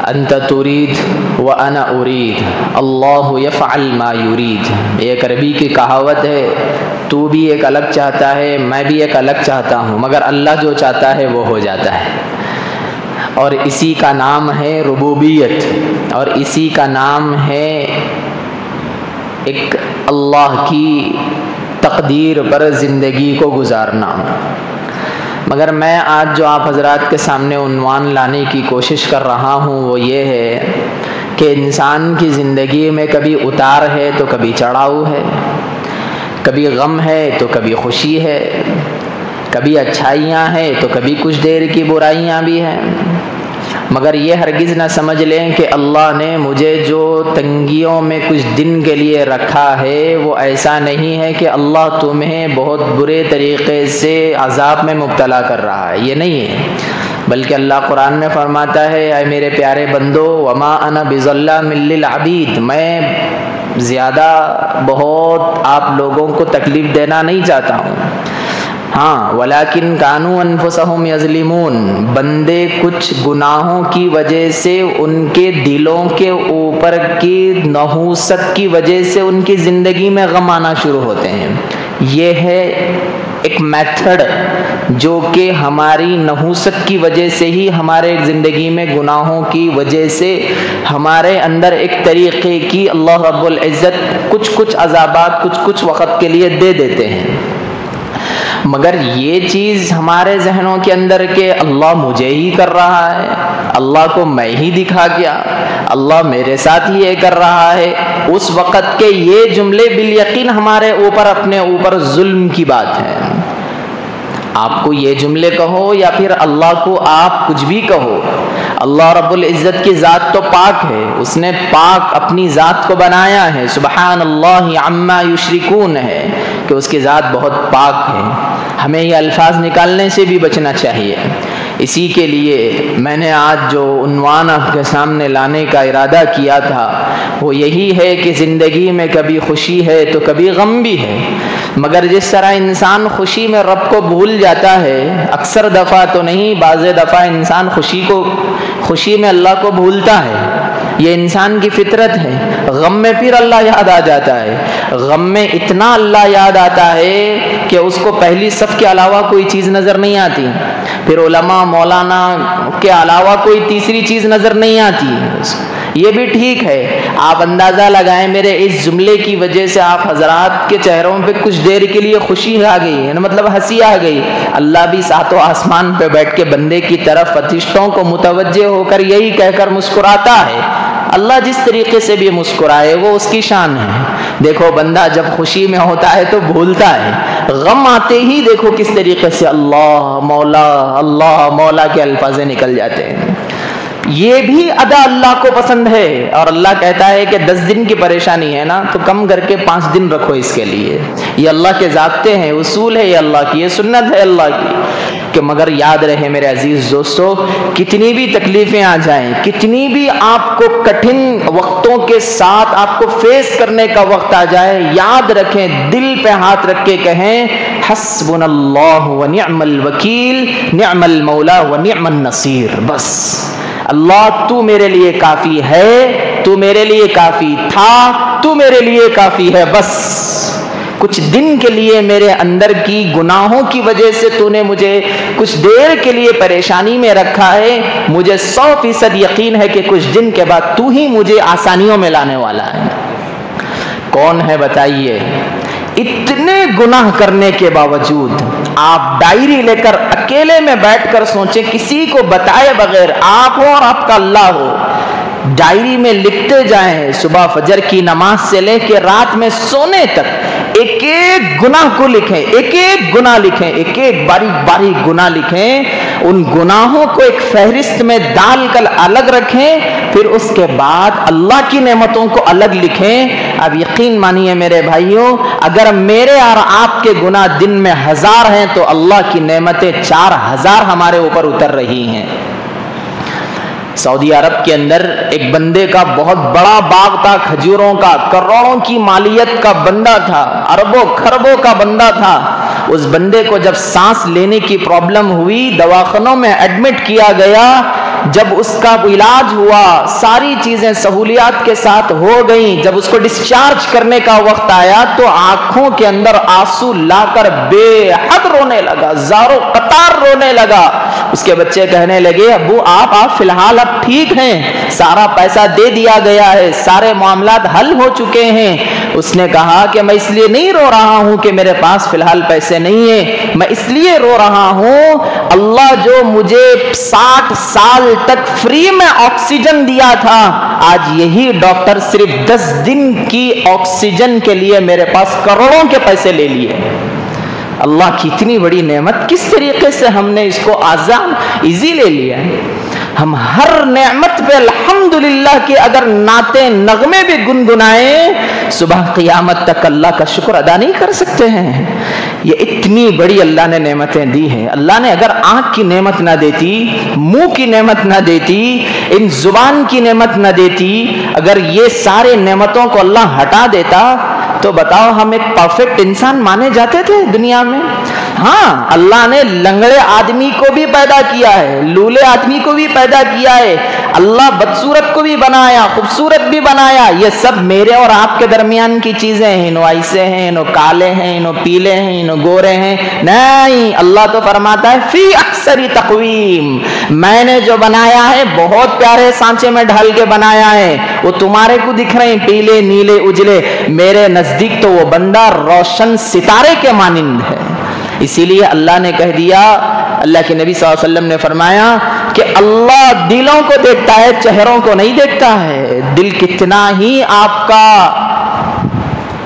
انت ترید وانا ارید اللہ یفعل ما یرید۔ ایک عربی کی کہاوت ہے، تو بھی ایک الگ چاہتا ہے، میں بھی ایک الگ چاہتا ہوں، مگر اللہ جو چاہتا ہے وہ ہو جاتا ہے۔ اور اسی کا نام ہے ربوبیت، اور اسی کا نام ہے ایک اللہ کی تقدیر پر زندگی کو گزارنا۔ مگر میں آج جو آپ حضرات کے سامنے عنوان لانے کی کوشش کر رہا ہوں وہ یہ ہے کہ انسان کی زندگی میں کبھی اتار ہے تو کبھی چڑھاؤ ہے، کبھی غم ہے تو کبھی خوشی ہے، کبھی اچھائیاں ہیں تو کبھی کچھ دیر کی برائیاں بھی ہیں۔ مگر یہ ہرگز نہ سمجھ لیں کہ اللہ نے مجھے جو تنگیوں میں کچھ دن کے لیے رکھا ہے وہ ایسا نہیں ہے کہ اللہ تمہیں بہت برے طریقے سے عذاب میں مبتلا کر رہا ہے، یہ نہیں ہے، بلکہ اللہ قرآن میں فرماتا ہے اے میرے پیارے بندو وما انا بظلام للعبید، میں زیادہ بہت آپ لوگوں کو تکلیف دینا نہیں چاہتا ہوں، ہاں ولیکن کانوا انفسہم یظلمون، بندے کچھ گناہوں کی وجہ سے ان کے دلوں کے اوپر کی نحوست کی وجہ سے ان کی زندگی میں غم آنا شروع ہوتے ہیں۔ یہ ہے ایک میتھڈ جو کہ ہماری نحوست کی وجہ سے ہی ہمارے زندگی میں گناہوں کی وجہ سے ہمارے اندر ایک طریقے کی اللہ رب العزت کچھ عذابات کچھ وقت کے لیے دے دیتے ہیں۔ مگر یہ چیز ہمارے ذہنوں کے اندر کہ اللہ مجھے ہی کر رہا ہے، اللہ کو میں ہی دکھا گیا، اللہ میرے ساتھ ہی یہ کر رہا ہے، اس وقت کے یہ جملے بالیقین ہمارے اوپر اپنے اوپر ظلم کی بات ہے۔ آپ کو یہ جملے کہو یا پھر اللہ کو آپ کچھ بھی کہو، اللہ رب العزت کی ذات تو پاک ہے، اس نے پاک اپنی ذات کو بنایا ہے، سبحان اللہ عما یشرکون ہے کہ اس کی ذات بہت پاک ہے۔ ہمیں یہ الفاظ نکالنے سے بھی بچنا چاہیے۔ اسی کے لیے میں نے آج جو عنوان آپ کے سامنے لانے کا ارادہ کیا تھا وہ یہی ہے کہ زندگی میں کبھی خوشی ہے تو کبھی غم بھی ہے، مگر جس طرح انسان خوشی میں رب کو بھول جاتا ہے، اکثر دفعہ تو نہیں بعض دفعہ انسان خوشی میں اللہ کو بھولتا ہے، یہ انسان کی فطرت ہے۔ غم میں پھر اللہ یاد آ جاتا ہے، غم میں اتنا اللہ یاد آتا ہے کہ اس کو پہلی صف کے علاوہ کوئی چیز نظر نہیں آتی، پھر علماء مولانا کے علاوہ کوئی تیسری چیز نظر نہیں آتی۔ یہ بھی ٹھیک ہے، آپ اندازہ لگائیں میرے اس جملے کی وجہ سے آپ حضرات کے چہروں پہ کچھ دیر کے لیے خوشی آ گئی ہے، مطلب ہنسی آ گئی، اللہ بھی ساتوں آسمان پہ بیٹھ کے بندے کی طرف فرشتوں کو متوجہ ہو کر یہی کہہ کر مسکراتا ہے۔ اللہ جس طریقے سے بھی مسکرائے وہ اس کی شان ہے۔ دیکھو بندہ جب خوشی میں ہوتا ہے تو بھولتا ہے، غم آتے ہی دیکھو کس طریقے سے اللہ مولا کے الفاظ نکل جاتے ہیں۔ یہ بھی ادا اللہ کو پسند ہے، اور اللہ کہتا ہے کہ 10 دن کی پریشانی ہے نا تو کم کر کے 5 دن رکھو اس کے لیے۔ یہ اللہ کے ضابطے ہیں، اصول ہے یہ اللہ کی، یہ سنت ہے اللہ کی کہ مگر یاد رہے میرے عزیز دوستو، کتنی بھی تکلیفیں آ جائیں، کتنی بھی آپ کو کٹھن وقتوں کے ساتھ آپ کو فیس کرنے کا وقت آ جائے، یاد رکھیں، دل پہ ہاتھ رکھ کے کہیں حسبنا اللہ ونعم الوکیل نعم المولا ونعم النصیر، بس اللہ تو میرے لیے کافی ہے، تو میرے لیے کافی تھا، تو میرے لیے کافی ہے، بس کچھ دن کے لیے میرے اندر کی گناہوں کی وجہ سے تو نے مجھے کچھ دیر کے لیے پریشانی میں رکھا ہے، مجھے 100% یقین ہے کہ کچھ دن کے بعد تو ہی مجھے آسانیوں میں لانے والا ہے۔ کون ہے بتائیے؟ اتنے گناہ کرنے کے باوجود آپ ڈائری لے کر اکیلے میں بیٹھ کر سوچیں، کسی کو بتائے بغیر، آپ ہو اور آپ کا اللہ ہو، ڈائری میں لکھتے جائیں، صبح فجر کی نماز سے لے کے رات میں سونے تک ایک ایک گناہ کو لکھیں، ایک ایک گناہ لکھیں، ایک ایک باریک باریک گناہ لکھیں، ان گناہوں کو ایک فہرست میں ڈال کر الگ رکھیں، پھر اس کے بعد اللہ کی نعمتوں کو الگ لکھیں۔ اب یقین مانیے میرے بھائیوں، اگر میرے اور آپ کے گناہ دن میں 1000 ہیں تو اللہ کی نعمتیں 4000 ہمارے اوپر اتر رہی ہیں۔ سعودی عرب کے اندر ایک بندے کا بہت بڑا باغ تھا کھجوروں کا، کروڑوں کی مالیت کا بندہ تھا، اربوں خربوں کا بندہ تھا۔ اس بندے کو جب سانس لینے کی پرابلم ہوئی، دواخانوں میں ایڈمٹ کیا گیا، جب اس کا علاج ہوا، ساری چیزیں سہولیات کے ساتھ ہو گئیں، جب اس کو ڈسچارج کرنے کا وقت آیا تو آنکھوں کے اندر آنسو لا کر بے حد رونے لگا، زاروں قطار رونے لگا۔ اس کے بچے کہنے لگے ابو آپ فی الحال اب ٹھیک ہیں، سارا پیسہ دے دیا گیا ہے، سارے معاملات حل ہو چکے ہیں۔ اس نے کہا کہ میں اس لیے نہیں رو رہا ہوں کہ میرے پاس فی الحال پیسے نہیں ہیں، میں اس لیے رو رہا ہوں اللہ جو مجھے 60 سال تک فری میں آکسیجن دیا تھا، آج یہی ڈاکٹر صرف 10 دن کی آکسیجن کے لیے میرے پاس کروڑوں کے پیسے لے لیے۔ اللہ کی اتنی بڑی نعمت، کس طریقے سے ہم نے اس کو آسان ایزی لے لیا ہے۔ ہم ہر نعمت پہ الحمدللہ کہ اگر نعتیں نغمے بھی گنگنائیں صبح قیامت تک اللہ کا شکر ادا نہیں کر سکتے ہیں۔ یہ اتنی بڑی اللہ نے نعمتیں دی ہیں۔ اللہ نے اگر آنکھ کی نعمت نہ دیتی، منہ کی نعمت نہ دیتی، ان زبان کی نعمت نہ دیتی، اگر یہ سارے نعمتوں کو اللہ ہٹا دیتا تو بتاؤ ہم ایک پرفیکٹ انسان مانے جاتے تھے دنیا میں؟ ہاں، اللہ نے لنگڑے آدمی کو بھی پیدا کیا ہے، لولے آدمی کو بھی پیدا کیا ہے، اللہ بدصورت کو بھی بنایا، خوبصورت بھی بنایا۔ یہ سب میرے اور آپ کے درمیان کی چیزیں ہیں، انو ایسے ہیں، انو کالے ہیں، انو پیلے ہیں، انو گورے ہیں، نہیں، اللہ تو فرماتا ہے فی احسن تقویم، میں نے جو بنایا ہے بہت پیارے سانچے میں ڈھال کے بنایا ہے۔ وہ تمہارے کو دکھ رہے ہیں پیلے نیلے اجلے، میرے نزدیک تو وہ بندہ روشن ستارے کے مانند ہے۔ اسی لیے اللہ نے کہہ دیا، اللہ کے نبی صلی اللہ علیہ وسلم نے فرمایا کہ اللہ دلوں کو دیکھتا ہے، چہروں کو نہیں دیکھتا ہے۔ دل کتنا ہی آپ کا،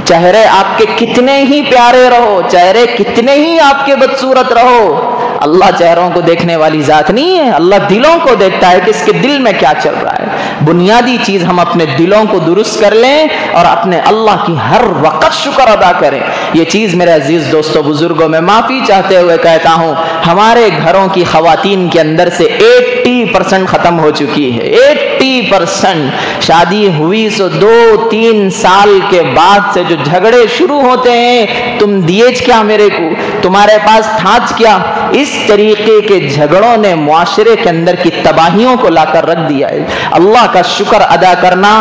چہرے آپ کے کتنے ہی پیارے رہو، چہرے کتنے ہی آپ کے بدصورت رہو، اللہ چہروں کو دیکھنے والی ذات نہیں ہے۔ اللہ دلوں کو دیکھتا ہے کہ اس کے دل میں کیا چل رہا ہے۔ بنیادی چیز ہم اپنے دلوں کو درست کر لیں اور اپنے اللہ کی ہر وقت شکر ادا کریں۔ یہ چیز میرے عزیز دوستو بزرگوں، میں معافی چاہتے ہوئے کہتا ہوں، ہمارے گھروں کی خواتین کے اندر سے 80% ختم ہو چکی ہے۔ 80% شادی ہوئی سو 2-3 سال کے بعد سے جو جھگڑے شروع ہوتے ہیں، تم دیج کیا میرے کو، تمہارے پاس تھاچ کیا، اس طریقے کے جھگڑوں نے معاشرے کے اندر کی تباہیوں کو لا کر رکھ دیا ہے۔ اللہ کا شکر ادا کرنا،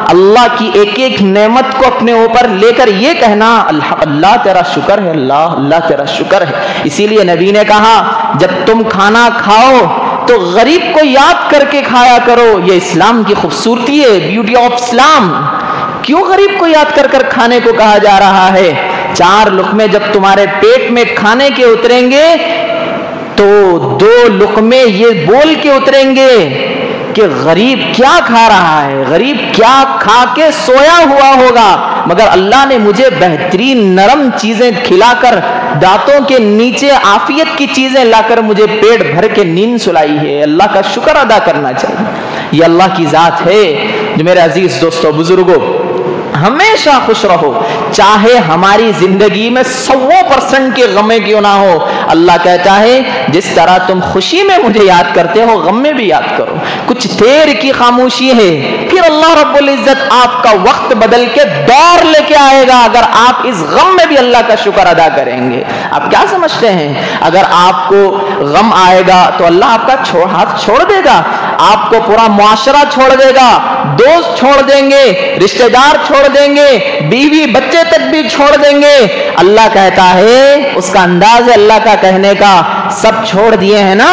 اللہ کی ایک ایک نعمت کو اپنے اوپر لے کر یہ کہنا اللہ تیرا شکر ہے، اللہ تیرا شکر ہے۔ اسی لیے نبی نے کہا جب تم کھانا کھاؤ تو غریب کو یاد کر کے کھایا کرو، یہ اسلام کی خوبصورتی ہے، بیوٹی آف اسلام۔ کیوں غریب کو یاد کر کر کھانے کو کہا جا رہا ہے؟ 4 لقمے جب تمہارے پیٹ میں کھانے کے اتریں گے تو 2 لقمے یہ بول کے اتریں گے کہ غریب کیا کھا رہا ہے، غریب کیا کھا کے سویا ہوا ہوگا، مگر اللہ نے مجھے بہترین نرم چیزیں کھلا کر، دانتوں کے نیچے عافیت کی چیزیں لا کر مجھے پیٹ بھر کے نیند سلائی ہے۔ اللہ کا شکر ادا کرنا چاہیے۔ یہ اللہ کی ذات ہے جو میرے عزیز دوستو بزرگوں ہمیشہ خوش رہو، چاہے ہماری زندگی میں 100% کے غمیں کیوں نہ ہو۔ اللہ کہتا ہے جس طرح تم خوشی میں مجھے یاد کرتے ہو غم میں بھی یاد کرو۔ کچھ دیر کی خاموشی ہے، پھر اللہ رب العزت آپ کا وقت بدل کے دور لے کے آئے گا اگر آپ اس غم میں بھی اللہ کا شکر ادا کریں گے۔ آپ کیا سمجھتے ہیں اگر آپ کو غم آئے گا تو اللہ آپ کا ہاتھ چھوڑ دے گا؟ آپ کو پورا معاشرہ چھوڑ دے گا، دوست چھوڑ دیں گے، رشتہ دار چھوڑ دیں گے، بیوی بچے تک بھی چھوڑ دیں گے۔ اللہ کہتا ہے، اس کا انداز ہے اللہ کا کہنے کا، سب چھوڑ دیے ہیں نا،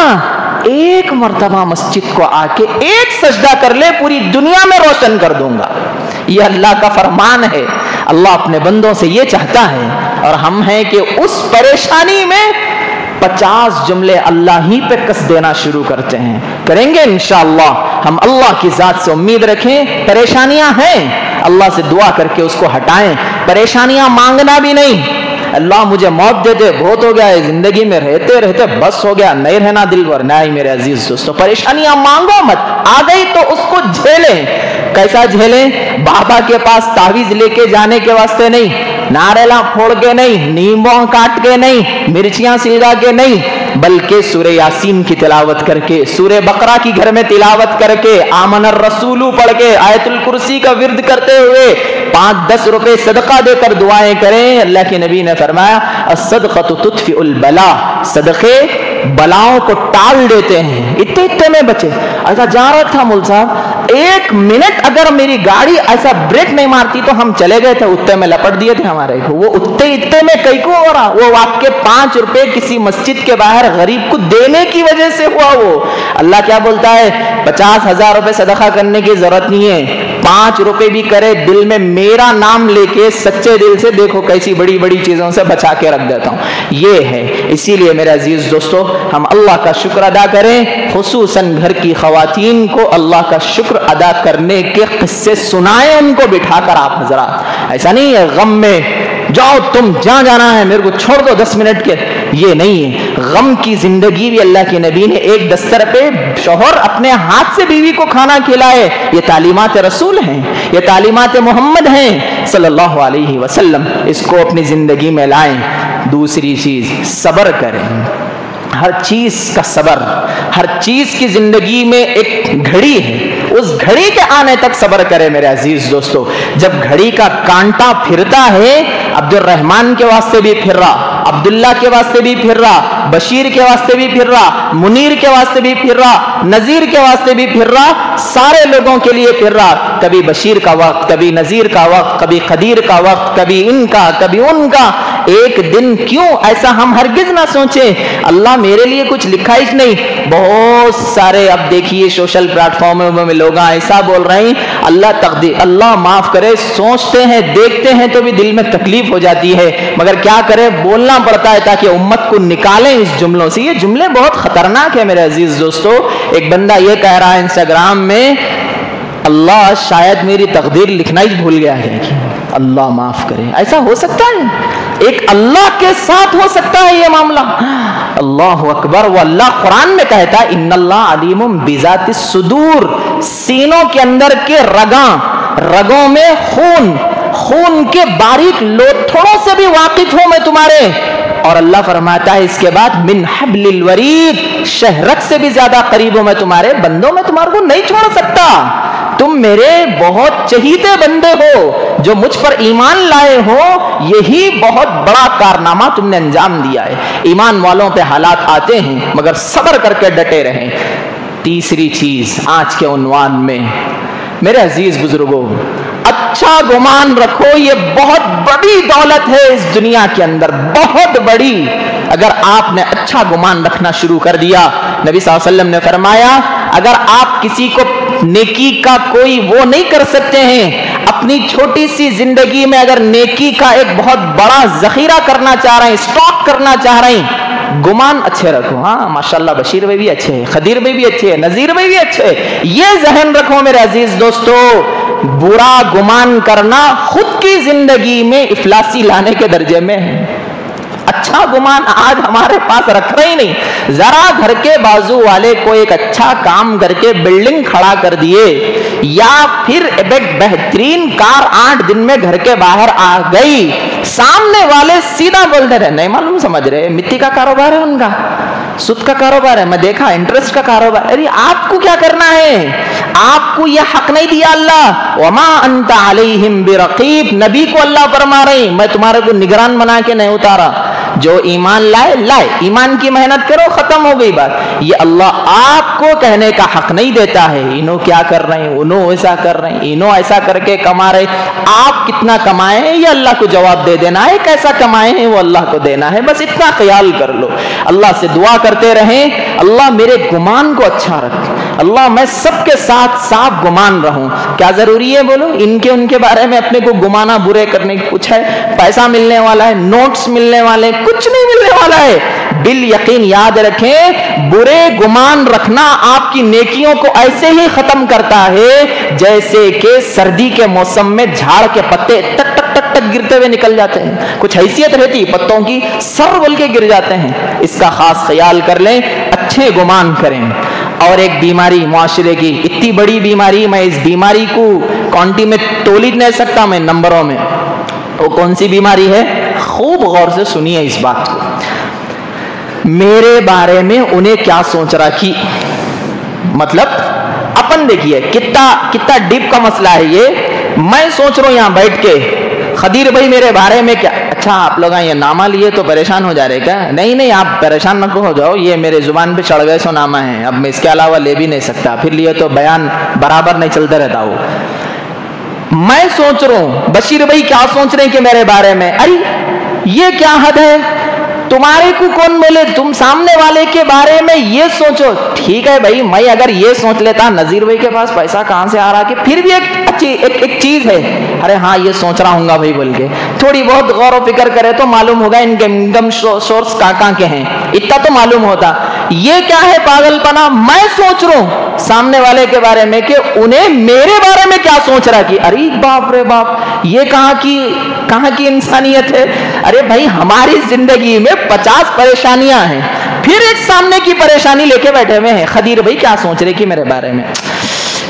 ایک مرتبہ مسجد کو آ کے ایک سجدہ کر لے، پوری دنیا میں روشن کر دوں گا۔ یہ اللہ کا فرمان ہے۔ اللہ اپنے بندوں سے یہ چاہتا ہے، اور ہم ہیں کہ اس پریشانی میں 50 جملے اللہ ہی پہ کس دینا شروع کرتے ہیں، کریں گے انشاءاللہ۔ ہم اللہ کی ذات سے امید رکھیں، پریشانیاں ہیں اللہ سے دعا کر کے اس کو ہٹائیں، پریشانیاں مانگنا بھی نہیں، اللہ مجھے موت دے دے، بہت ہو گیا ہے زندگی میں رہتے رہتے بس ہو گیا، نہیں رہنا دل بھر، نہیں میرے عزیز دوستو، پریشانیاں مانگو مت، آ گئی تو اس کو جھیلیں۔ کیسا جھیلیں؟ بابا کے پاس تعویذ لے کے جانے کے واسطے نہیں، ناریلا پھوڑ کے نہیں، نیمبوں کاٹ کے نہیں، مرچیاں سلگا کے نہیں، بلکہ سورہ یاسین کی تلاوت کر کے، سورہ بقرہ کی گھر میں تلاوت کر کے، آمن الرسول پڑھ کے، آیت الکرسی کا ورد کرتے ہوئے 5-10 روپے صدقہ دے کر دعائیں کریں۔ اللہ کے نبی نے فرمایا الصدقۃ تطفئ البلاء، صدقے बलाओं को टाल देते हैं। इतने इतने में बचे। ऐसा जा रहा था मौलवी साहब, 1 मिनट अगर मेरी गाड़ी ऐसा ब्रेक नहीं मारती तो हम चले गए थे, उत्ते में लपट दिए थे हमारे को। वो उत्ते इतने में कई को हो रहा, वो आपके 5 रुपए किसी मस्जिद के बाहर गरीब को देने की वजह से हुआ। वो अल्लाह क्या बोलता है, 50,000 रुपए सदका करने की जरूरत नहीं है, 5 रुपए भी करे दिल में मेरा नाम लेके सच्चे दिल से, देखो कैसी बड़ी बड़ी चीजों से बचा के रख देता हूं। ये है। इसीलिए मेरे अजीज दोस्तों, हम अल्लाह का शुक्र अदा करें, खुसूसन घर की खवातीन को अल्लाह का शुक्र अदा करने के किस्से सुनाएं उनको बिठाकर। आप हजरात, ऐसा नहीं है गम में जाओ तुम जहां जाना है मेरे को छोड़ दो 10 मिनट के, ये नहीं है। गम की जिंदगी भी अल्लाह के नबी ने एक दस्तर पे शौहर अपने हाथ से बीवी को खाना खिलाए, ये तालीमात रसूल हैं, ये तालीमात मोहम्मद हैं सल्लल्लाहु अलैहि वसल्लम। इसको अपनी जिंदगी में लाएं। दूसरी चीज, सब्र करें। हर चीज का सब्र, हर चीज की जिंदगी में एक घड़ी है, उस घड़ी के आने तक सब्र करें मेरे अजीज दोस्तों। जब घड़ी का कांटा फिरता है, अब्दुल रहमान के वास्ते भी फिर रहा, अब्दुल्ला के वास्ते भी फिर रहा, बशीर के वास्ते भी फिर रहा, मुनीर के वास्ते भी फिर रहा, नजीर के वास्ते भी फिर रहा, सारे लोगों के लिए फिर रहा। कभी बशीर का वक्त, कभी नजीर का वक्त, कभी खदीर का वक्त, कभी इनका कभी उनका। एक दिन क्यों ऐसा हम हरगिज ना सोचे, अल्लाह मेरे लिए कुछ लिखा ही नहीं। बहुत सारे अब देखिए सोशल प्लेटफॉर्म में लोग ऐसा बोल रहे हैं, अल्लाह तकदीर, अल्लाह माफ करे, सोचते हैं देखते हैं तो भी दिल में तकलीफ हो जाती है, मगर क्या करें, बोलना पड़ता है ताकि उम्मत को निकालें इस जुमलों से। ये जुमले बहुत खतरनाक है मेरे अजीज दोस्तों। एक बंदा ये कह रहा है इंस्टाग्राम में, अल्लाह शायद मेरी तकदीर लिखना ही भूल गया है। अल्लाह माफ करे, ऐसा हो सकता है? एक अल्लाह के साथ हो सकता है ये मामला? अल्लाह अकबर। वो अल्लाह कुरान में कहता है, इन्नल्लाह अलीमुम बिजातिस सुदूर, सीनों के अंदर के रगों में खून के बारीक लोथड़ों से भी वाकिफ हूं मैं तुम्हारे। और अल्लाह फरमाता है इसके बाद, मिन हब्लिल वरीद, शहरक से भी ज्यादा करीब हूं मैं तुम्हारे बंदों में, तुम्हारे को नहीं छोड़ सकता। तुम मेरे बहुत चहीते बंदे हो, जो मुझ पर ईमान लाए हो, यही बहुत बड़ा कारनामा तुमने अंजाम दिया है। ईमान वालों पे हालात आते हैं मगर सब्र करके डटे रहें। तीसरी चीज आज के उन्वान में मेरे अजीज बुजुर्गों, अच्छा गुमान रखो, ये बहुत बड़ी दौलत है इस दुनिया के अंदर, बहुत बड़ी। अगर आपने अच्छा गुमान रखना शुरू कर दिया, नबी सल्लल्लाहु अलैहि वसल्लम ने फरमाया, अगर आप किसी को नेकी का कोई वो नहीं कर सकते हैं, अपनी छोटी सी जिंदगी में अगर नेकी का एक बहुत बड़ा जखीरा करना चाह रहे हैं, स्टॉक करना चाह रहे हैं, गुमान अच्छे रखो। हाँ माशाल्लाह, बशीर भाई भी अच्छे हैं, खदीर भाई भी अच्छे हैं, नजीर भाई भी अच्छे हैं। ये जहन रखो मेरे अजीज दोस्तों, बुरा गुमान करना खुद की जिंदगी में इफलासी लाने के दर्जे में है। अच्छा गुमान आज हमारे पास रख रहे ही नहीं। जरा घर के बाजू वाले को एक अच्छा काम करके बिल्डिंग खड़ा कर दिए, या फिर एक बेहतरीन कार 8 दिन में घर के बाहर आ गई, सामने वाले सीधा बोलते रहे, नहीं मालूम समझ रहे, मिट्टी का कारोबार है उनका, सुद का कारोबार है, मैं देखा इंटरेस्ट का कारोबार। अरे आपको क्या करना है? आपको यह हक नहीं दिया अल्लाह, वमा अंता अलैहिम बिरकीब। नबी को अल्लाह फरमा रही, मैं तुम्हारे को निगरान बना के नहीं उतारा, जो ईमान लाए, ईमान की मेहनत करो, खत्म हो गई बात। ये अल्लाह आपको कहने का हक नहीं देता है, इनो क्या कर रहे हैं, उनो ऐसा कर रहे हैं, इनो ऐसा करके कमा रहे। आप कितना कमाए हैं ये अल्लाह को जवाब दे देना है, कैसा कमाए हैं वो अल्लाह को देना है, बस इतना ख्याल कर लो। अल्लाह से दुआ करते रहें, अल्लाह मेरे गुमान को अच्छा रख, अल्लाह मैं सबके साथ साफ गुमान रहूं। क्या जरूरी है बोलो, इनके उनके बारे में अपने को गुमाना, बुरे करने की कुछ है? पैसा मिलने वाला है, नोट्स मिलने वाले, कुछ नहीं मिलने वाला है। बिल यकीन याद रखें, बुरे गुमान रखना आपकी नेकियों को ऐसे ही खत्म करता है जैसे कि सर्दी के मौसम में झाड़ के पत्ते टक टक टक टक गिरते हुए निकल जाते हैं। कुछ हैसियत रहती पत्तों की, सर बोल के गिर जाते हैं। इसका खास ख्याल कर लें, अच्छे गुमान करें। और एक बीमारी मुआशरे की, इतनी बड़ी बीमारी, मैं इस बीमारी को क्वांटी में तोल ही नहीं सकता मैं नंबरों में। वो कौन सी बीमारी है? खूब गौर से सुनिए इस बात को। मेरे बारे में उन्हें क्या सोच रखी, मतलब अपन देखिए कितना डीप का मसला है ये। मैं सोच रहा हूं यहां बैठ के, खदीर भाई मेरे बारे में क्या, अच्छा अच्छा आप लोग ये नामा लिए तो परेशान हो जा रहे क्या? नहीं नहीं, आप परेशान मत हो जाओ, ये मेरे जुबान पे चढ़ गए सो नामा है, अब मैं इसके अलावा ले भी नहीं सकता, फिर लिए तो बयान बराबर नहीं चलता रहता वो। मैं सोच रहा हूं बशीर भाई क्या सोच रहे हैं कि मेरे बारे में, अरे ये क्या हद है, तुम्हारे को कौन बोले, तुम सामने वाले के बारे में ये सोचो। ठीक है भाई, मैं अगर ये सोच लेता नजीर भाई के पास पैसा कहां से आ रहा, कि फिर भी एक अच्छी एक चीज है, अरे हाँ ये सोच रहा हूँ भाई बोल के थोड़ी बहुत गौर व फिक्र करे तो मालूम होगा इनके इनकम सोर्स कहाँ के हैं, इतना तो मालूम होता। ये क्या है पागलपना, मैं सोच रहा हूँ सामने वाले के बारे में कि उन्हें मेरे बारे में क्या सोच रहा, कि अरे बाप रे बाप, ये कहाँ की इंसानियत है। अरे भाई हमारी जिंदगी में 50 परेशानियां हैं, फिर एक सामने की परेशानी लेके बैठे हुए हैं। खदीर भाई क्या सोच रहे कि मेरे बारे में,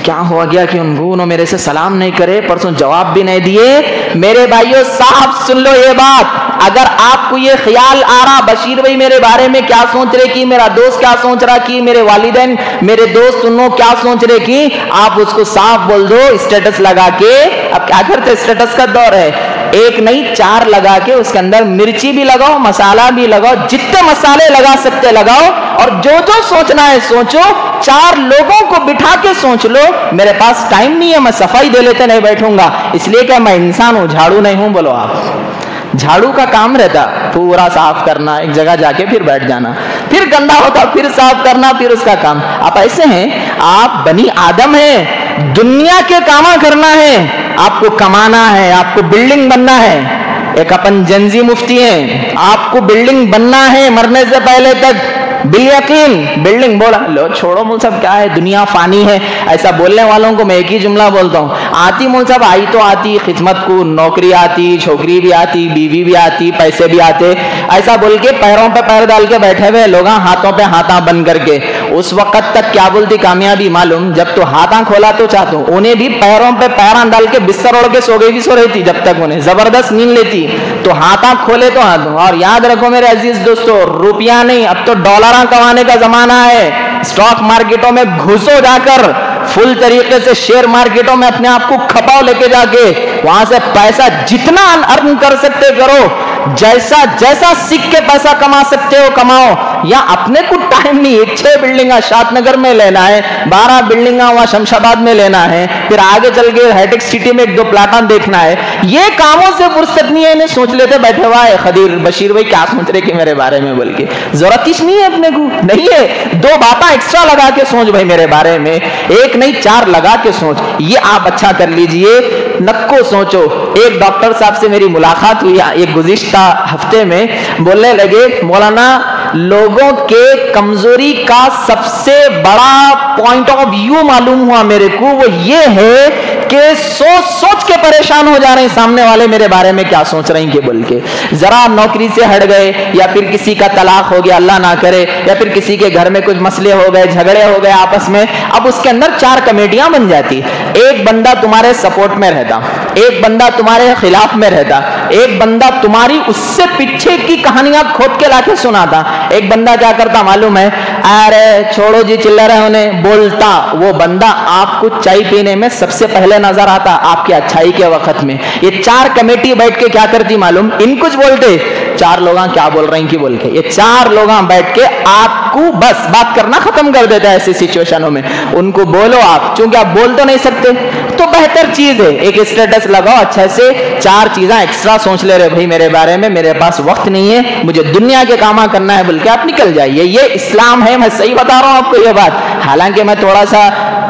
क्या हो गया कि उन्होंने मेरे से सलाम नहीं करे, परसों जवाब भी नहीं दिए। मेरे भाइयों साफ सुन लो ये बात, अगर आपको ये ख्याल आ रहा बशीर भाई मेरे बारे में क्या सोच रहे, कि मेरा दोस्त क्या सोच रहा, कि मेरे वालिदैन मेरे दोस्त उन्होंने क्या सोच रहे, कि आप उसको साफ बोल दो स्टेटस लगा के। अब क्या करते, स्टेटस का दौर है, एक नहीं 4 लगा के उसके अंदर मिर्ची भी लगाओ, मसाला भी लगाओ, जितने मसाले लगा सकते लगाओ, और जो जो सोचना है सोचो, 4 लोगों को बिठा के सोच लो। मेरे पास टाइम नहीं है, मैं सफाई दे लेते नहीं बैठूंगा, इसलिए कि मैं इंसान हूं, झाड़ू नहीं हूं। बोलो आप, झाड़ू का काम रहता पूरा साफ करना, एक जगह जाके फिर बैठ जाना, फिर गंदा होता फिर साफ करना, फिर उसका काम। आप ऐसे हैं, आप बनी आदम हैं, दुनिया के कामा करना है, आपको कमाना है, आपको बिल्डिंग बनना है। एक अपन जंजी मुफ्ती हैं, आपको बिल्डिंग बनना है मरने से पहले तक, बिल्यकीन बिल्डिंग। बोला लो छोड़ो मुल साहब, क्या है दुनिया फानी है, ऐसा बोलने वालों को मैं एक ही जुमला बोलता हूँ, आती मुल साहब आई तो आती, खिदमत को नौकरी आती, छोकरी भी आती, बीवी भी आती, पैसे भी आते, ऐसा बोल के पैरों पे पैर डाल के बैठे हुए लोग हाथों पे हाथा बंद करके। उस वक्त तक क्या बोलती कामयाबी मालूम, जब तो हाथा खोला तो चाहता हूँ, उन्हें भी पैरों पे पैर डाल के बिस्तर ओढ़ के सो गई भी सो रही थी, जब तक उन्हें जबरदस्त नींद लेती तो हाथा खोले तो हाथ। और याद रखो मेरे अजीज दोस्तों, रुपया नहीं, अब तो डॉलर कमाने का जमाना है। स्टॉक मार्केटों में घुसो जाकर, फुल तरीके से शेयर मार्केटों में अपने आप को खपाओ लेके जाके, वहां से पैसा जितना अर्न कर सकते करो, जैसा जैसा सीख के पैसा कमा सकते हो कमाओ। या अपने को टाइम नहीं, 6 बिल्डिंगा शादनगर में लेना है, 12 बिल्डिंगा वहां शमशाबाद में लेना है, फिर आगे चल के हाईटेक सिटी में 1-2 प्लाटा देखना है, ये कामों से फुर्सत नहीं है, इन्हें सोच लेते बैठे हुआ है खदीर बशीर भाई क्या सोच रहे कि मेरे बारे में, बोल के जरूरत ही नहीं है अपने को, नहीं है 2 बातें एक्स्ट्रा लगा के सोच भाई मेरे बारे में, एक नहीं 4 लगा के सोच। ये आप अच्छा कर लीजिए, नक्को सोचो। एक डॉक्टर साहब से मेरी मुलाकात हुई एक गुज़िश्ता हफ्ते में, बोलने लगे मौलाना लोगों के कमजोरी का सबसे बड़ा पॉइंट ऑफ व्यू मालूम हुआ मेरे को, वो ये है कि सोच सोच के परेशान हो जा रहे हैं सामने वाले मेरे बारे में क्या सोच रहे हैं कि बोल के। जरा नौकरी से हट गए, या फिर किसी का तलाक हो गया अल्लाह ना करे, या फिर किसी के घर में कुछ मसले हो गए, झगड़े हो गए आपस में, अब उसके अंदर 4 कमेटियां बन जाती। एक बंदा तुम्हारे सपोर्ट में रहता, एक बंदा तुम्हारे खिलाफ में रहता, एक बंदा तुम्हारी उससे पीछे की कहानियां खोद के लाके सुनाता, एक बंदा क्या करता मालूम है, अरे छोड़ो जी चिल्ला होने बोलता। वो बंदा आपको चाय पीने में सबसे पहले नजर आता आपकी अच्छाई के वक्त में। ये 4 कमेटी बैठ के क्या करती मालूम, इन कुछ बोलते 4 लोग क्या बोल रहे हैं कि बोल के, ये 4 लोग बैठ के आपको बस बात करना खत्म कर देता है ऐसी सिचुएशनों में। उनको बोलो आप, क्योंकि आप बोल तो नहीं सकते, तो बेहतर चीज है एक स्टेटस लगाओ अच्छे से, 4 चीजें एक्स्ट्रा सोच ले रहे भाई मेरे बारे में, मेरे पास वक्त नहीं है, मुझे दुनिया के काम करना है बोल के आप निकल जाइए। ये इस्लाम है, मैं सही बता रहा हूं आपको ये बात, हालांकि मैं थोड़ा सा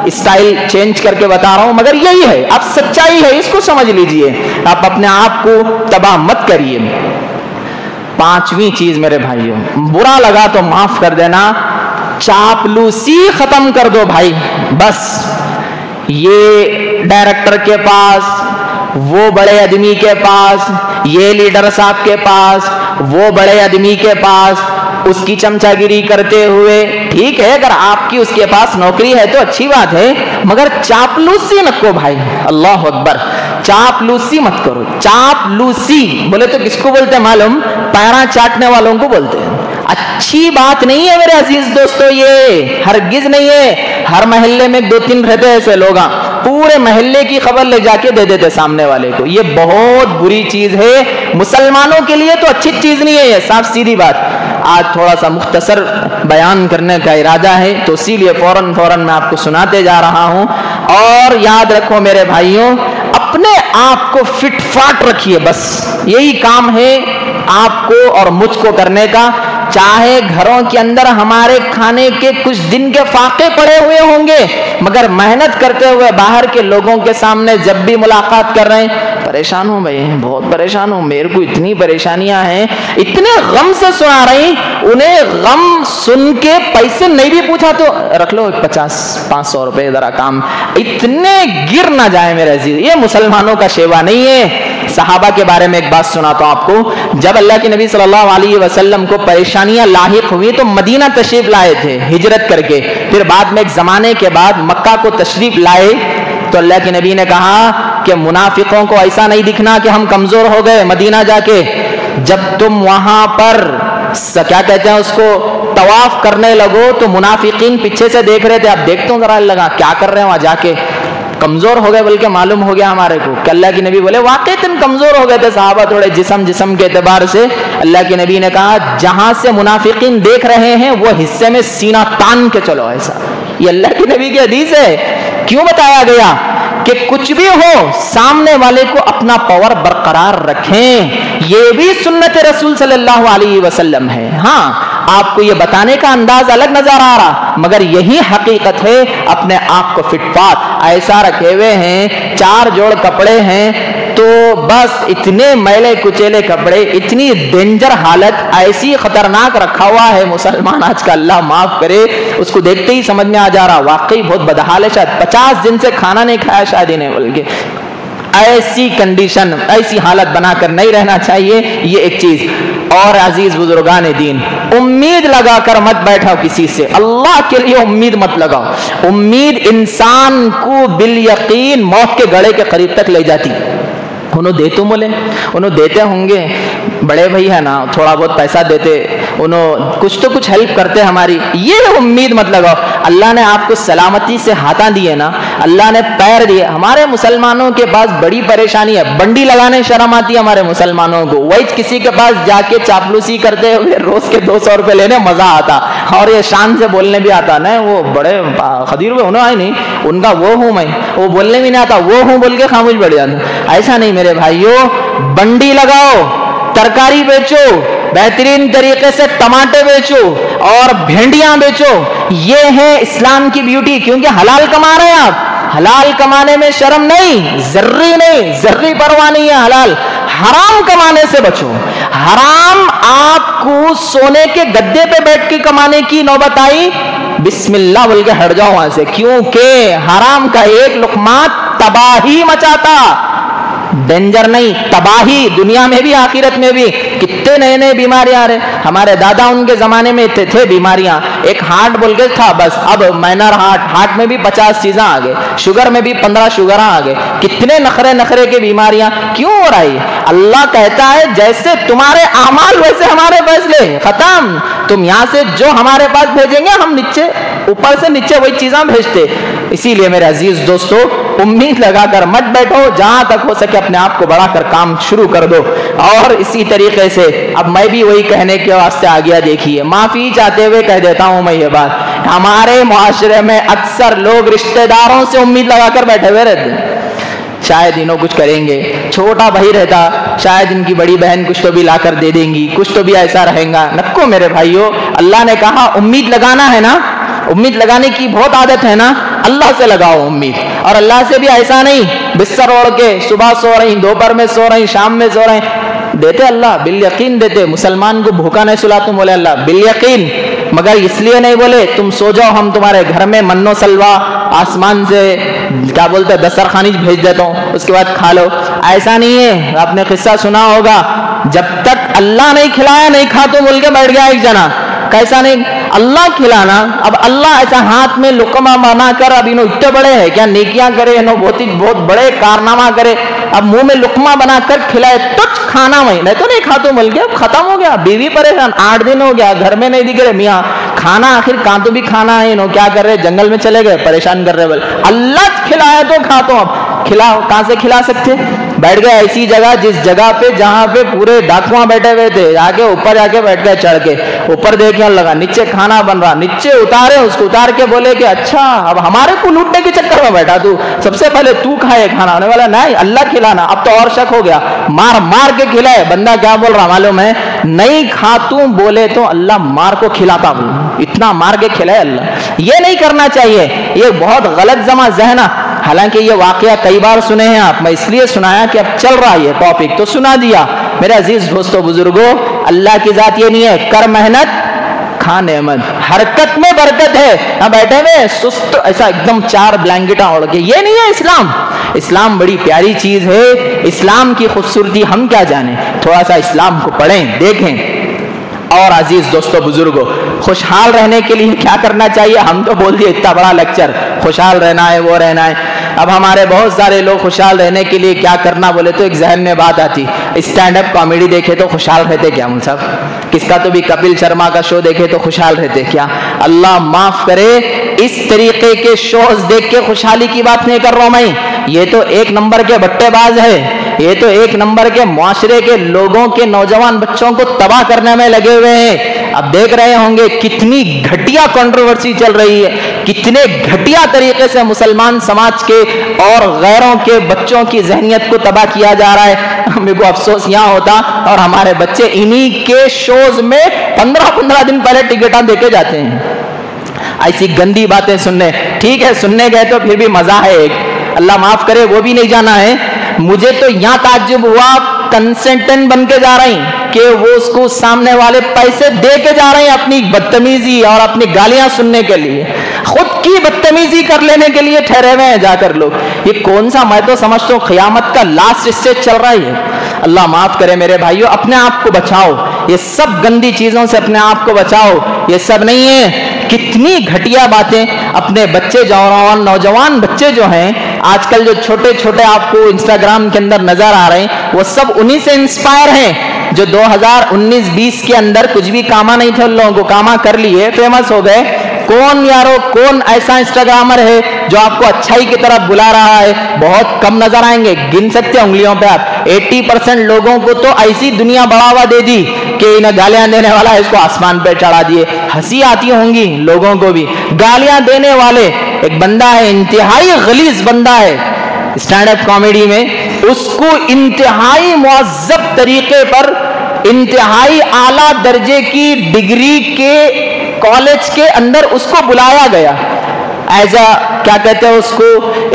स्टाइल चेंज करके बता रहा हूं, मगर यही है, अब सच्चाई है, इसको समझ लीजिए, आप अपने आप को तबाह मत करिए। 5वीं चीज मेरे भाइयों, बुरा लगा तो माफ कर देना, चापलूसी खत्म कर दो भाई। बस ये डायरेक्टर के पास, वो बड़े आदमी के पास, ये लीडर साहब के पास, वो बड़े आदमी के पास, उसकी चमचागिरी करते हुए, ठीक है अगर आपकी उसके पास नौकरी है तो अच्छी बात है, मगर चापलूसी न को भाई, अल्लाह अकबर, चापलूसी मत करो। चापलूसी बोले तो किसको बोलते हैं मालूम, पैरा चाटने वालों को बोलते हैं। اچھی بات نہیں ہے میرے عزیز دوستو، یہ ہرگز نہیں ہے۔ ہر محلے میں 2-3 رہتے ایسے لوگ، پورے محلے کی خبر لے جا کے دے دیتے سامنے والے کو، یہ بہت بری چیز ہے، مسلمانوں کے لیے تو اچھی چیز نہیں ہے یہ، صاف سیدھی بات۔ آج تھوڑا سا مختصر بیان کرنے کا ارادہ ہے تو اسی لیے فوراً میں آپ کو سناتے جا رہا ہوں۔ اور یاد رکھو میرے بھائیوں، اپنے آپ کو فٹ فاٹ رکھیے، بس یہی کام ہے آپ کو اور مجھ کو کرنے کا۔ چاہے گھروں کے اندر ہمارے کھانے کے کچھ دن کے فاقے پڑے ہوئے ہوں گے، مگر محنت کرتے ہوئے باہر کے لوگوں کے سامنے جب بھی ملاقات کر رہے ہیں، پریشان ہوں بھائی، بہت پریشان ہوں، میرے کو اتنی پریشانیاں ہیں، اتنے غم سے سنا رہی، انہیں غم سن کے پیسے نہیں بھی پوچھا تو رکھ لو 50-500 روپے ذرا کام، اتنے گر نہ جائیں میرے عزیز، یہ مسلمانوں کا شیوا نہیں ہے۔ صحابہ کے بارے میں ایک بات سناتا ہوں آپ کو، جب اللہ کے نبی صلی اللہ علیہ وسلم کو پریشانیاں لاحق ہوئی تو مدینہ تشریف لائے تھے ہجرت کر کے، پھر بعد میں ایک زمانے کے بعد مکہ کو تشریف لائے تو اللہ کے نبی نے کہا کہ منافقوں کو ایسا نہیں دکھنا کہ ہم کمزور ہو گئے مدینہ جا کے، جب تم وہاں پر کیا کہتے ہیں اس کو طواف کرنے لگو تو منافقین پیچھے سے دیکھ رہے تھے، اب دیکھتا ہوں ذرا لگا کیا کر رہے ہیں وہاں جا کے، کمزور ہو گئے بلکہ معلوم ہو گیا ہمارے کو کہ اللہ کے نبی بولے واقعی تم کمزور ہو گئے تھے صحابہ تھوڑے جسم کے اعتبار سے۔ اللہ کے نبی نے کہا جہاں سے منافقین دیکھ رہے ہیں وہ حصے میں سینہ تان کے چلو، ایسا یہ اللہ کے نبی کی حدیث ہے۔ کیوں بتایا گیا کہ کچھ بھی ہو سامنے والے کو اپنا پاور برقرار رکھیں، یہ بھی سنت رسول صلی اللہ علیہ وسلم ہے۔ ہاں آپ کو یہ بتانے کا انداز الگ نظر آ رہا مگر یہی حقیقت ہے، اپنے آپ کو فٹ پات ایسا رکھے ہوئے ہیں، 4 جوڑ کپڑے ہیں تو بس اتنے میلے کچیلے کپڑے، اتنی ڈینجر حالت، ایسی خطرناک رکھا ہوا ہے مسلمان آج کا، اللہ معاف کرے، اس کو دیکھتے ہی سمجھ میں آ جا رہا واقعی بہت بدحال ہے، شاید 50 دن سے کھانا نہیں کھایا شاید انہیں، بلکہ ایسی کنڈیشن ایسی حالت بنا کر نہیں رہنا چاہیے، یہ ایک چیز۔ اور عزیز بزرگان دین، امید لگا کر مت بیٹھو کسی سے، اللہ کے لیے امید مت لگاؤ، امید انسان کو بالیقین موت کے گڑھے کے قریب تک لے جاتی۔ انہوں دیتے بولے، انہوں دیتے ہوں گے، بڑے بھائی ہے نا تھوڑا بہت پیسہ دیتے، انہوں کچھ تو کچھ ہیلپ کرتے ہماری، یہ امید مت لگاؤ۔ اللہ نے آپ کو سلامتی سے ہاتھاں دیے نا، اللہ نے پیر دیے، ہمارے مسلمانوں کے پاس بڑی پریشانی ہے، بنڈی لگانے شرم آتی ہے ہمارے مسلمانوں کو، وہی کسی کے پاس جا کے چاپلوسی کرتے ہوئے روز کے 200 روپے لینے مزہ آتا، اور یہ شان سے بولنے بھی آتا نا، وہ بڑے خدیر ہوئے انہوں آئے نہیں، ان کا وہ ہوں میں، وہ بولنے بھی نہیں آتا، وہ ہوں بول کے خاموش بیٹھ جاتا، ایسا نہیں میرے بھائیوں، بنڈی لگاؤ، ترکاری بیچو، بہترین طریقے سے ٹماٹے بیچو اور بھنڈیاں بیچو، یہ ہے اسلام کی بیوٹی، کیونکہ حلال کما رہے ہیں آپ، حلال کمانے میں شرم نہیں، ذری پرواہ نہیں ہے، حلال۔ حرام کمانے سے بچو، حرام آپ کو سونے کے گدے پہ بیٹھ کے کمانے کی نوبت آئی، بسم اللہ بول کے ہٹ جاؤ وہاں سے، کیونکہ حرام کا ایک لقمہ تباہی مچاتا، ڈینجر نہیں، تباہی، دنیا میں بھی آخرت میں بھی۔ کتنے نئے نئے بیماریاں آ رہے، ہمارے دادا ان کے زمانے میں تھے بیماریاں، ایک ہارٹ بول کے تھا بس، اب مائنر ہارٹ میں بھی 50 چیزیں آ گئے، شوگر میں بھی 15 شوگر آ گئے، کتنے نخرے کے بیماریاں، کیوں ہو رہی؟ اللہ کہتا ہے جیسے تمہارے اعمال ویسے ہمارے فیصلے، ختم۔ تم یہاں سے جو ہمارے پاس بھیجیں گے ہم نیچے اوپر سے نیچے وہی چیزاں بھیجتے۔ اسی لیے میرے عزیز دوستو، امید لگا کر مت بیٹھو، جہاں تک ہو سکے اپنے آپ کو بڑھا کر کام شروع کر دو۔ اور اسی طریقے سے اب میں بھی وہی کہنے کے واسطے آ گیا، دیکھیے معافی چاہتے ہوئے کہہ دیتا ہوں میں یہ بات، ہمارے معاشرے میں اکثر لوگ رشتہ داروں سے امید لگا کر بیٹھے ہوئے رہتے ہیں، شاید انہوں کچھ کریں گے، چھوٹا بھائی رہتا شاید ان کی بڑی بہن کچھ تو بھی لا کر دے دیں گی، کچھ تو بھی ایسا رہیں گا، نکو میرے بھائیو، اللہ نے کہا امید لگانا ہے نا، امید لگانے کی بہت عادت ہے نا، اللہ سے لگاؤ امید، اور اللہ سے بھی ایسا نہیں بستر اوڑھ کے صبح سو رہی، دوپہر میں سو رہی، شام میں سو رہی، دیتے اللہ بالیقین دیتے، مسلمان کو بھوکا نہیں سلاتا بولے اللہ بالیقین، مگر اس لیے نہیں بولے تم سو جاؤ ہم تمہارے گھر میں منو سلوا آسمان سے کیا بولتے دسترخوانی بھیج دیتا ہوں اس کے بعد کھا لو، ایسا نہیں ہے۔ آپ نے قصہ سنا ہوگا، جب تک اللہ نہیں کھلایا نہیں کھا تو بول کے بیٹھ گیا ایک جنا، कैसा नहीं, अल्लाह खिलाना। अब अल्लाह ऐसा हाथ में लुकमा बना कर, अब इन्हों इतने बड़े हैं क्या, नेकियां करे, इन्हों बहुत बड़े कारनामा करे, अब मुंह में लुकमा बनाकर खिलाए, तुझ खाना वही नहीं तो नहीं खा, तो मिल गया, खत्म हो गया, बीवी परेशान, 8 दिन हो गया, घर में नहीं दिख रहे मियाँ, खाना आखिर कहाँ तो भी खाना है, इन्हों क्या कर रहे, जंगल में चले गए, परेशान कर रहे, बोले अल्लाह खिलाया तो खा, तो अब खिलाओ, कहाँ से खिला सकते। बैठ गए ऐसी जगह, जिस जगह पे जहाँ पे पूरे डाकुआ बैठे हुए थे, जाके ऊपर जाके बैठ गए, चढ़ के ऊपर देखने लगा, नीचे खाना बन रहा, नीचे उतारे, उसको उतार के बोले कि अच्छा अब हमारे को लूटने के चक्कर में बैठा तू, सबसे पहले तू खाए खाना। होने वाला नहीं, अल्लाह खिलाना। अब तो और शक हो गया, मार मार के खिलाए। बंदा क्या बोल रहा मालूम है, नहीं खा तू बोले तो अल्लाह मार को खिलाता, इतना मार के खिलाए अल्लाह। ये नहीं करना चाहिए, ये बहुत गलत जमा जहना। हालांकि ये वाकया कई बार सुने हैं आप, मैं इसलिए सुनाया कि अब चल रहा है ये टॉपिक तो सुना दिया। मेरे अजीज दोस्तों बुजुर्गों, अल्लाह की जात ये नहीं है कर मेहनत खा नेमत, हरकत में बरकत है। अब बैठे हुए सुस्त ऐसा एकदम 4 ब्लैंकेटा ओढ़ के, ये नहीं है इस्लाम। इस्लाम बड़ी प्यारी चीज है, इस्लाम की खूबसूरती हम क्या जाने, थोड़ा सा इस्लाम को पढ़ें देखें। और अजीज दोस्तों बुजुर्गों, खुशहाल रहने के लिए क्या करना चाहिए, हम तो बोल दिए इतना बड़ा लेक्चर, खुशहाल रहना है वो रहना है। अब हमारे बहुत सारे लोग खुशहाल रहने के लिए क्या करना बोले तो एक जहन में बात आती, स्टैंड अप कॉमेडी देखे तो खुशहाल रहते क्या मुझ साहब, किसका तो भी कपिल शर्मा का शो देखे तो खुशहाल रहते क्या। अल्लाह माफ करे, इस तरीके के शोज देख के खुशहाली की बात नहीं कर रहा हूं मैं, ये तो एक नंबर के बट्टेबाज है, ये तो एक नंबर के मुआशरे के लोगों के नौजवान बच्चों को तबाह करने में लगे हुए हैं। अब देख रहे होंगे कितनी घटिया कंट्रोवर्सी चल रही है, कितने घटिया तरीके से मुसलमान समाज के और गैरों के बच्चों की जहनियत को तबाह किया जा रहा है। मेरे को अफसोस यहाँ होता और हमारे बच्चे इन्हीं के शोज में 15-15 दिन पहले टिकटा देके जाते हैं ऐसी गंदी बातें सुनने। ठीक है सुनने गए तो फिर भी मजा है एक, अल्लाह माफ करे वो भी नहीं जाना है। मुझे तो यहाँ ताज्जुब हुआ, कंसल्टेंट बन के जा रही कि वो उसको सामने वाले पैसे दे के जा रहे हैं अपनी बदतमीजी और अपनी गालियां सुनने के लिए, खुद की बदतमीजी कर लेने के लिए ठहरे हुए हैं जाकर लोग। ये कौन सा, मैं तो समझता हूँ क़यामत का लास्ट स्टेज चल रहा है। अल्लाह माफ करे मेरे भाइयों, अपने आप को बचाओ, ये सब गंदी चीजों से अपने आप को बचाओ। ये सब नहीं है, कितनी घटिया बातें अपने बच्चे नौजवान बच्चे जो हैं आजकल, जो छोटे छोटे आपको इंस्टाग्राम के अंदर नजर आ रहे हैं, वो सब उन्हीं से इंस्पायर हैं जो 2019-20 के अंदर कुछ भी कामा नहीं थे, उन लोगों को कामा कर लिए, फेमस हो गए। कौन यारो, कौन ऐसा इंस्टाग्रामर है जो आपको अच्छाई की तरफ बुला रहा है? बहुत कम नजर आएंगे, गिन सकते हैं उंगलियों पे आप। 80% लोगों को तो ऐसी दुनिया बढ़ावा दे दी कि इन्हें गालियां देने वाला है इसको आसमान पे चढ़ा दिए। हंसी आती होंगी लोगों को भी, गालियां देने वाले एक बंदा है, इंतहाई गलीज बंदा है स्टैंड अप कॉमेडी में, उसको इंतहाई मुअज्जब तरीके पर, इंतहाई आला दर्जे की डिग्री के कॉलेज के अंदर उसको बुलाया गया एज अ, क्या कहते हैं उसको,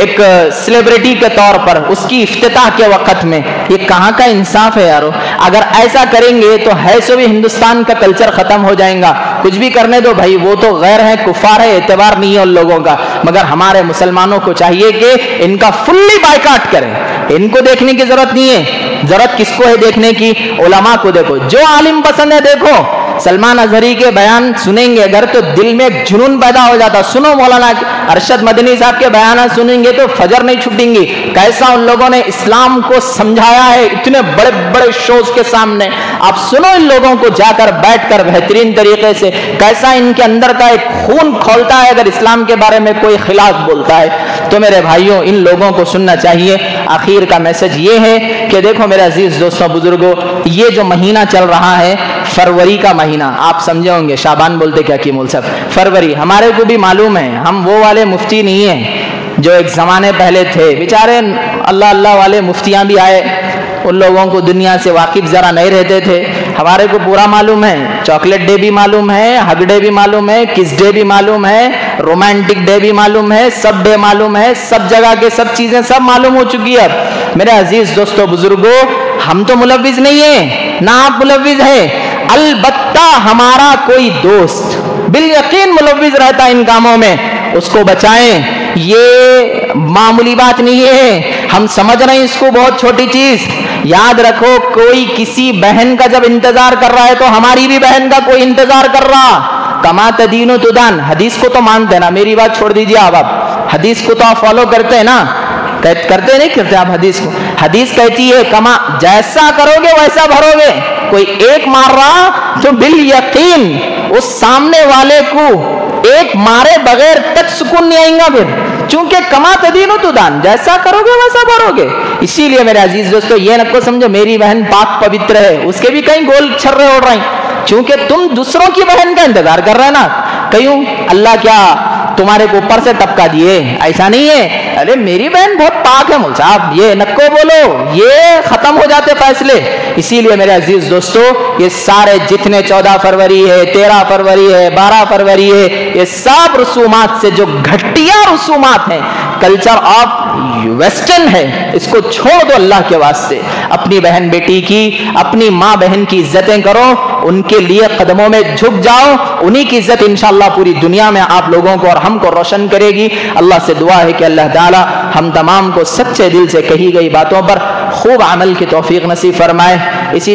एक सेलिब्रिटी के तौर पर उसकी इफ्तिताह के वक्त में। ये कहाँ का इंसाफ है यारो? अगर ऐसा करेंगे तो है सो भी हिंदुस्तान का कल्चर खत्म हो जाएगा। कुछ भी करने दो भाई, वो तो गैर है, कुफार है, एतबार नहीं है उन लोगों का। मगर हमारे मुसलमानों को चाहिए कि इनका फुल्ली बायकाट करें। इनको देखने की जरूरत नहीं है। जरूरत किसको है देखने की? उलमा को देखो, जो आलिम पसंद है देखो। सलमान अजहरी के बयान सुनेंगे अगर तो दिल में एक जुनून पैदा हो जाता। सुनो मौलाना अरशद मदनी साहब के बयान सुनेंगे तो फजर नहीं छूटेंगी। कैसा उन लोगों ने इस्लाम को समझाया है इतने बड़े बड़े शोज के सामने। आप सुनो इन लोगों को जाकर बैठकर बेहतरीन तरीके से, कैसा इनके अंदर का एक खून खोलता है अगर इस्लाम के बारे में कोई खिलाफ बोलता है। तो मेरे भाइयों, इन लोगों को सुनना चाहिए। आखिर का मैसेज ये है कि देखो मेरे अजीज दोस्तों बुजुर्गों, ये जो महीना चल रहा है फरवरी का महीना, आप समझे होंगे, शाबान बोलते क्या की मूल सब, फरवरी हमारे को भी मालूम है। हम वो वाले मुफ्ती नहीं है जो एक जमाने पहले थे, बेचारे अल्लाह अल्लाह वाले मुफ्तियां भी आए, उन लोगों को दुनिया से वाकिफ जरा नहीं रहते थे। हमारे को पूरा मालूम है, चॉकलेट डे भी मालूम है, हग डे भी मालूम है, किस डे भी मालूम है, रोमांटिक डे भी मालूम है, सब डे मालूम है, सब जगह के सब चीजें सब मालूम हो चुकी है। अब मेरे अजीज दोस्तों बुजुर्गों, हम तो मुलव्विज नहीं है, ना आप मुलव्विज है। अलबत्ता हमारा कोई दोस्त बिल यकीन मुलव्विज रहता है इन कामों में, उसको बचाएं। ये मामूली बात नहीं है, हम समझ रहे हैं इसको बहुत छोटी चीज, یاد رکھو کوئی کسی بہن کا جب انتظار کر رہا ہے تو ہماری بھی بہن کا کوئی انتظار کر رہا. کما تدین و تدان. حدیث کو تو مانتے نا, میری بات چھوڑ دیجیے آپ حدیث کو تو آپ فالو کرتے ہیں نا, کرتے نہیں کرتے آپ حدیث کو؟ حدیث کہتی ہے کما, جیسا کرو گے ویسا بھرو گے. کوئی ایک مار رہا تو بالیقین اس سامنے والے کو ایک مارے بغیر تک سکون نہیں آئیں گا پھر, چونکہ کما تدین و تدان, جیسا کرو گے ویسا بھرو گے. اسی لیے میرے عزیز دوستو یہ نہ کو سمجھو میری بہن پاک پوتر ہے, اس کے بھی کہیں گول چھرے اڑ رہے ہیں, چونکہ تم دوسروں کی بہن کا انتظار کر رہے ہیں نا. کیوں اللہ کیا تمہارے کو اوپر سے ٹپکا دیے؟ ایسا نہیں ہے. ارے میری بہن بہت پاک ہے مول صاحب, یہ نکو بولو, یہ ختم ہو جاتے فیصلے. اسی لیے میرے عزیز دوستو یہ سارے جتنے 14 فروری ہے, 13 فروری ہے, 12 فروری ہے, یہ سب رسومات سے جو گھٹیا رسومات ہیں, کلچر آف ویسٹرن ہے, اس کو چھوڑ دو اللہ کے واسطے. اپنی بہن بیٹی کی, اپنی ماں بہن کی عزتیں کرو, ان کے لیے قدموں میں جھک جاؤ, انہی کی عزت انشاءاللہ پوری دنیا میں آپ لوگوں کو اور ہم کو روشن کرے گی. اللہ سے دعا ہے کہ اللہ تعالی ہم تمام کو سچے دل سے کہی گئی باتوں پر خوب عمل کی توفیق نصیب فرمائے. اسی